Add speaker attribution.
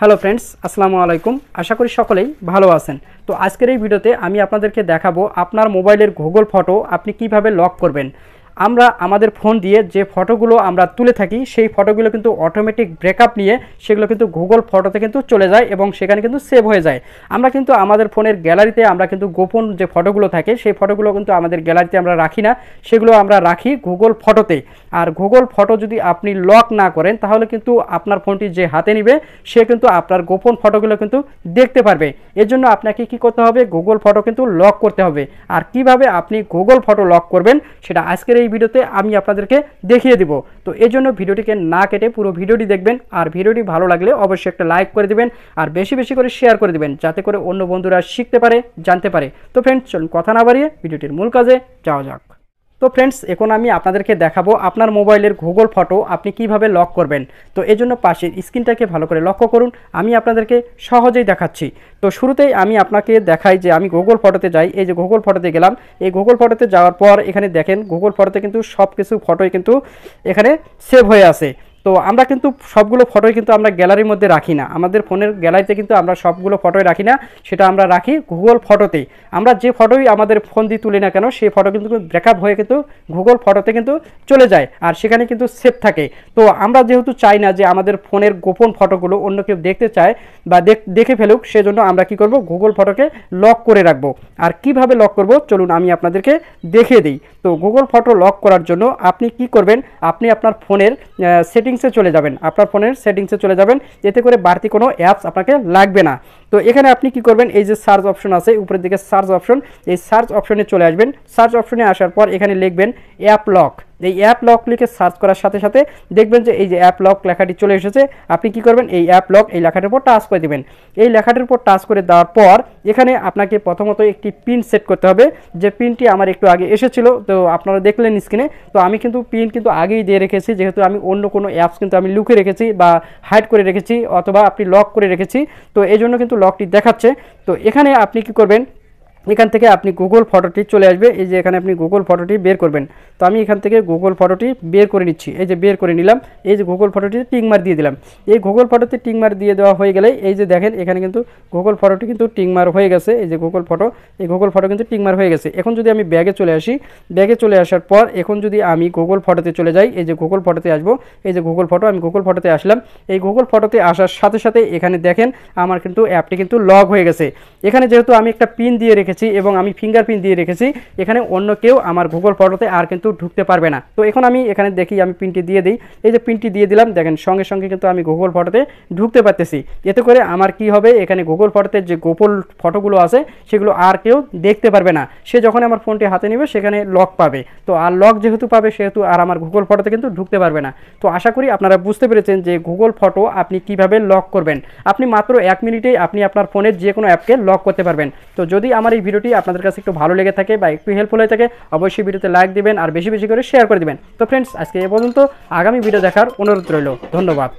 Speaker 1: Hello friends, আসসালামু আলাইকুম। আশা করি সকলেই ভালো আছেন। তো আজকের এই ভিডিওতে আমি আপনাদেরকে দেখাবো আপনার মোবাইলের গুগল ফটো আপনি কিভাবে লক করবেন। আমরা আমাদের ফোন দিয়ে যে ফটোগুলো আমরা তুলে থাকি সেই ফটোগুলো কিন্তু অটোমেটিক ব্রেকআপ নিয়ে সেগুলো কিন্তু গুগল ফটোতে কিন্তু চলে যায় এবং সেখানে কিন্তু সেভ হয়ে যায়। আমরা কিন্তু আমাদের ফোনের গ্যালারিতে আমরা কিন্তু গোপন যে ফটোগুলো থাকে সেই ফটোগুলো কিন্তু আমাদের গ্যালারিতে আমরা রাখি না, সেগুলো আমরা রাখি গুগল ফটোতে। আর গুগল ফটো যদি আপনি লক না করেন তাহলে কিন্তু আপনার ফোনটি যে হাতে নিবে সে কিন্তু আপনার গোপন ফটোগুলো কিন্তু দেখতে পারবে। এর জন্য আপনাকে কি করতে হবে, গুগল ফটো কিন্তু লক করতে হবে। আর কিভাবে আপনি গুগল ফটো লক করবেন সেটা আজকের এই ভিডিওতে আমি আপনাদেরকে দেখিয়ে দিব। তো এর জন্য ভিডিওটিকে না কেটে পুরো ভিডিওটি দেখবেন। আর ভিডিওটি ভালো লাগলে অবশ্যই একটা লাইক করে দিবেন আর বেশি বেশি করে শেয়ার করে দিবেন, যাতে করে অন্য বন্ধুরা শিখতে পারে, জানতে পারে। তো ফ্রেন্ডস, চলুন কথা না বাড়িয়ে ভিডিওটির মূল কাজে যাওয়া যাক। তো ফ্রেন্ডস, এখন আমি আপনাদেরকে দেখাবো আপনার মোবাইলের গুগল ফটো আপনি কিভাবে লক করবেন। তো এই জন্য পাশের স্ক্রিনটাকে ভালো করে লক্ষ্য করুন, আমি আপনাদেরকে সহজেই দেখাচ্ছি। তো শুরুতেই আমি আপনাকে দেখাই যে আমি গুগল ফটোতে যাই। এই যে গুগল ফটোতে গেলাম, এই গুগল ফটোতে যাওয়ার পর এখানে দেখেন গুগল ফটোতে কিন্তু সব কিছু ফটোই কিন্তু এখানে সেভ হয়ে আছে। তো আমরা কিন্তু সবগুলো ফটোই কিন্তু আমরা গ্যালারির মধ্যে রাখি না, আমাদের ফোনের গ্যালারিতে কিন্তু আমরা সবগুলো ফটোই রাখি না, সেটা আমরা রাখি গুগল ফটোতেই। আমরা যে ফটোই আমাদের ফোন দিয়ে তুলি না কেন সেই ফটো কিন্তু ব্রেকআপ হয়ে কিন্তু গুগল ফটোতে কিন্তু চলে যায় আর সেখানে কিন্তু সেভ থাকে। তো আমরা যেহেতু চাই না যে আমাদের ফোনের গোপন ফটোগুলো অন্য কেউ দেখতে চায় বা দেখে ফেলুক, সেজন্য আমরা কি করব, গুগল ফটোকে লক করে রাখবো। আর কিভাবে লক করব চলুন আমি আপনাদেরকে দেখিয়ে দিই। তো গুগল ফটো লক করার জন্য আপনি কি করবেন, আপনি আপনার ফোনের সেটিংসে চলে যাবেন, আপনার ফোনের সেটিংসে চলে যাবেন, এতে করে বাড়তি কোনো অ্যাপস আপনাকে লাগবে না। তো এখানে আপনি কি করবেন, এই যে সার্চ অপশন আছে উপরের দিকে সার্চ অপশন, এই সার্চ অপশনে চলে আসবেন। সার্চ অপশনে আসার পর এখানে লিখবেন অ্যাপ লক। এই অ্যাপ লক লিখে সার্চ করার সাথে সাথে দেখবেন যে এই যে অ্যাপ লক লেখাটি চলে এসেছে। আপনি কি করবেন, এই অ্যাপ লক এই লেখাটির উপর টাচ করে দেবেন। এই লেখাটির উপর টাচ করে দেওয়ার পর এখানে আপনাকে প্রথমত একটি পিন সেট করতে হবে, যে পিনটি আমার একটু আগে এসেছিল, তো আপনারা দেখলেন স্ক্রিনে। তো আমি কিন্তু পিন কিন্তু আগেই দিয়ে রেখেছি, যেহেতু আমি অন্য কোনো অ্যাপস কিন্তু আমি লুকিয়ে রেখেছি বা হাইড করে রেখেছি অথবা আপনি লক করে রেখেছি, তো এই জন্য কিন্তু লকটি দেখাচ্ছে। তো এখানে আপনি কি করবেন, এখান থেকে আপনি গুগল ফটোটি চলে আসবে, এই যে এখানে আপনি গুগল ফটোটি বের করবেন। তো আমি এখান থেকে গুগল ফটোটি বের করে নিচ্ছি, এই যে বের করে নিলাম। এই যে গুগল ফটোটিতে টিক মার দিয়ে দিলাম। এই গুগল ফটোতে টিক মার দিয়ে দেওয়া হয়ে গেলে এই যে দেখেন এখানে কিন্তু গুগল ফটোটি কিন্তু টিক মার হয়ে গেছে। এই যে গুগল ফটো, এই গুগল ফটো কিন্তু টিক মার হয়ে গেছে। এখন যদি আমি ব্যাগে চলে আসি, ব্যাগে চলে আসার পর এখন যদি আমি গুগল ফটোতে চলে যাই, এই যে গুগল ফটোতে আসবো, এই যে গুগল ফটো, আমি গুগল ফটোতে আসলাম। এই গুগল ফটোতে আসার সাথে সাথে এখানে দেখেন আমার কিন্তু অ্যাপটি কিন্তু লক হয়ে গেছে। এখানে যেহেতু আমি একটা পিন দিয়ে রেখেছি এবং আমি ফিঙ্গারপ্রিন্ট দিয়ে রেখেছি, এখানে অন্য কেউ আমার গুগল ফটোতে আর কিন্তু ঢুকতে পারবে না। তো এখন আমি এখানে দেখি, আমি পিনটি দিয়ে দিই, এই যে পিনটি দিয়ে দিলাম, দেখেন সঙ্গে সঙ্গে কিন্তু আমি গুগল ফটোতে ঢুকতে পারতেছি। এতে করে আমার কি হবে, এখানে গুগল ফটোতে যে গোপন ফটোগুলো আছে সেগুলো আর কেউ দেখতে পারবে না। সে যখন আমার ফোনটি হাতে নেবে সেখানে লক পাবে। তো আর লক যেহেতু পাবে সেহেতু আর আমার গুগল ফটোতে কিন্তু ঢুকতে পারবে না। তো আশা করি আপনারা বুঝতে পেরেছেন যে গুগল ফটো আপনি কিভাবে লক করবেন। আপনি মাত্র 1 মিনিটেই আপনি আপনার ফোনের যে কোনো অ্যাপকে লক করতে পারবেন। তো যদি আমার এই ভিডিওটি আপনাদের কাছে একটু ভালো লেগে থাকে বা একটু হেল্পফুল হয়ে থাকে, অবশ্যই ভিডিওতে লাইক দিবেন আর বেশি বেশি করে শেয়ার করে দিবেন। তো ফ্রেন্ডস, আজকে এ পর্যন্ত। আগামী ভিডিও দেখার অনুরোধ রইল। ধন্যবাদ।